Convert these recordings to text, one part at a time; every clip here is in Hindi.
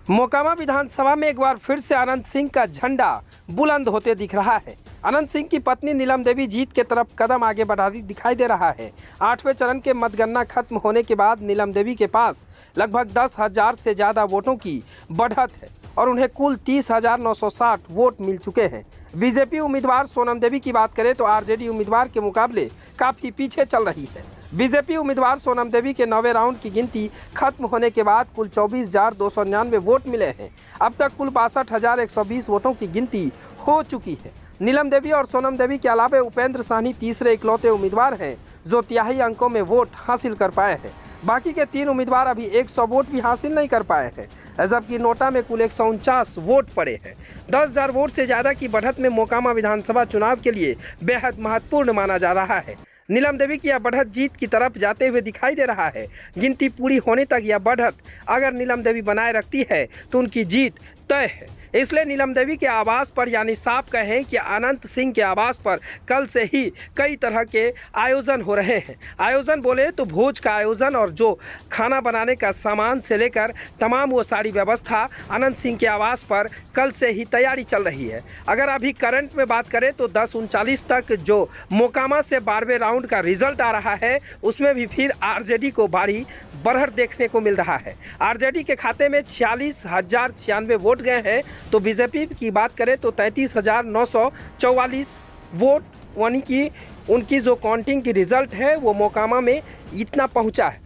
मोकामा विधानसभा में एक बार फिर से अनंत सिंह का झंडा बुलंद होते दिख रहा है। अनंत सिंह की पत्नी नीलम देवी जीत के तरफ कदम आगे बढ़ाती दिखाई दे रहा है। 8वें चरण के मतगणना खत्म होने के बाद नीलम देवी के पास लगभग 10,000 से ज़्यादा वोटों की बढ़त है और उन्हें कुल 30,960 वोट मिल चुके हैं। बीजेपी उम्मीदवार सोनम देवी की बात करें तो आरजेडी उम्मीदवार के मुकाबले काफ़ी पीछे चल रही है। बीजेपी उम्मीदवार सोनम देवी के 9वें राउंड की गिनती खत्म होने के बाद कुल 24,299 वोट मिले हैं। अब तक कुल 62,120 वोटों की गिनती हो चुकी है। नीलम देवी और सोनम देवी के अलावा उपेंद्र साहनी तीसरे इकलौते उम्मीदवार हैं जो तिहाई अंकों में वोट हासिल कर पाए हैं। बाकी के 3 उम्मीदवार अभी 100 वोट भी हासिल नहीं कर पाए हैं, जबकि नोटा में कुल 149 वोट पड़े हैं। 10,000 वोट से ज़्यादा की बढ़त में मोकामा विधानसभा चुनाव के लिए बेहद महत्वपूर्ण माना जा रहा है। नीलम देवी की यह बढ़त जीत की तरफ जाते हुए दिखाई दे रहा है। गिनती पूरी होने तक यह बढ़त अगर नीलम देवी बनाए रखती है तो उनकी जीत तय है। इसलिए नीलम देवी के आवास पर, यानी साफ कहें कि अनंत सिंह के आवास पर कल से ही कई तरह के आयोजन हो रहे हैं। आयोजन बोले तो भोज का आयोजन, और जो खाना बनाने का सामान से लेकर तमाम वो सारी व्यवस्था अनंत सिंह के आवास पर कल से ही तैयारी चल रही है। अगर अभी करंट में बात करें तो 10:39 तक जो मोकामा से 12वें राउंड का रिजल्ट आ रहा है उसमें भी फिर आरजेडी को भारी बढ़त देखने को मिल रहा है। आरजेडी के खाते में 46,096 वोट गए हैं, तो बीजेपी की बात करें तो 33,944 वोट, यानी कि उनकी जो काउंटिंग की रिजल्ट है वो मोकामा में इतना पहुंचा है।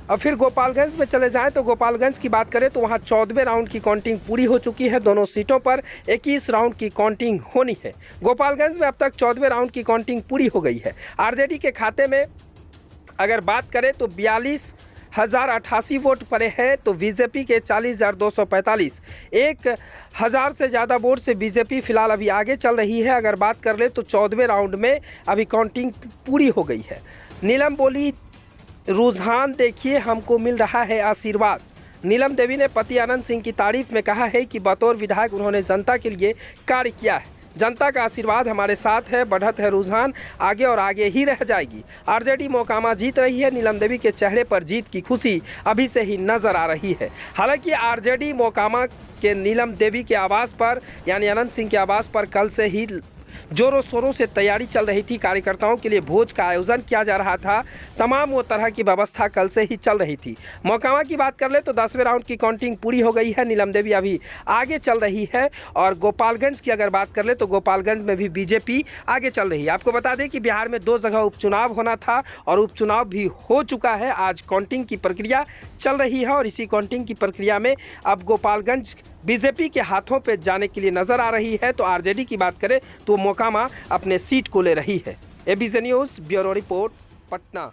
अब फिर गोपालगंज में चले जाएं तो गोपालगंज की बात करें तो वहां 14वें राउंड की काउंटिंग पूरी हो चुकी है। दोनों सीटों पर 21 राउंड की काउंटिंग होनी है। गोपालगंज में अब तक 14वें राउंड की काउंटिंग पूरी हो गई है। आरजेडी के खाते में अगर बात करें तो 42,088 वोट पड़े हैं, तो बीजेपी के 40,245, 1,000 से ज़्यादा वोट से बीजेपी फिलहाल अभी आगे चल रही है। अगर बात कर ले तो 14वें राउंड में अभी काउंटिंग पूरी हो गई है। नीलम बोली, रुझान देखिए हमको मिल रहा है आशीर्वाद। नीलम देवी ने पति अनंत सिंह की तारीफ में कहा है कि बतौर विधायक उन्होंने जनता के लिए कार्य किया है। जनता का आशीर्वाद हमारे साथ है, बढ़त है रुझान, आगे और आगे ही रह जाएगी। आरजेडी मोकामा जीत रही है। नीलम देवी के चेहरे पर जीत की खुशी अभी से ही नजर आ रही है। हालांकि आरजेडी मोकामा के नीलम देवी के आवास पर, यानी अनंत सिंह के आवास पर कल से ही जोरों शोरों से तैयारी चल रही थी। कार्यकर्ताओं के लिए भोज का आयोजन किया जा रहा था। तमाम वो तरह की व्यवस्था कल से ही चल रही थी। मोकामा की बात कर ले तो 10वें राउंड की काउंटिंग पूरी हो गई है। नीलम देवी अभी आगे चल रही है। और गोपालगंज की अगर बात कर ले तो गोपालगंज में भी बीजेपी आगे चल रही है। आपको बता दें कि बिहार में 2 जगह उपचुनाव होना था और उपचुनाव भी हो चुका है। आज काउंटिंग की प्रक्रिया चल रही है और इसी काउंटिंग की प्रक्रिया में अब गोपालगंज बीजेपी के हाथों पे जाने के लिए नजर आ रही है। तो आरजेडी की बात करें तो मोकामा अपने सीट को ले रही है। ABC news bureau report, Patna.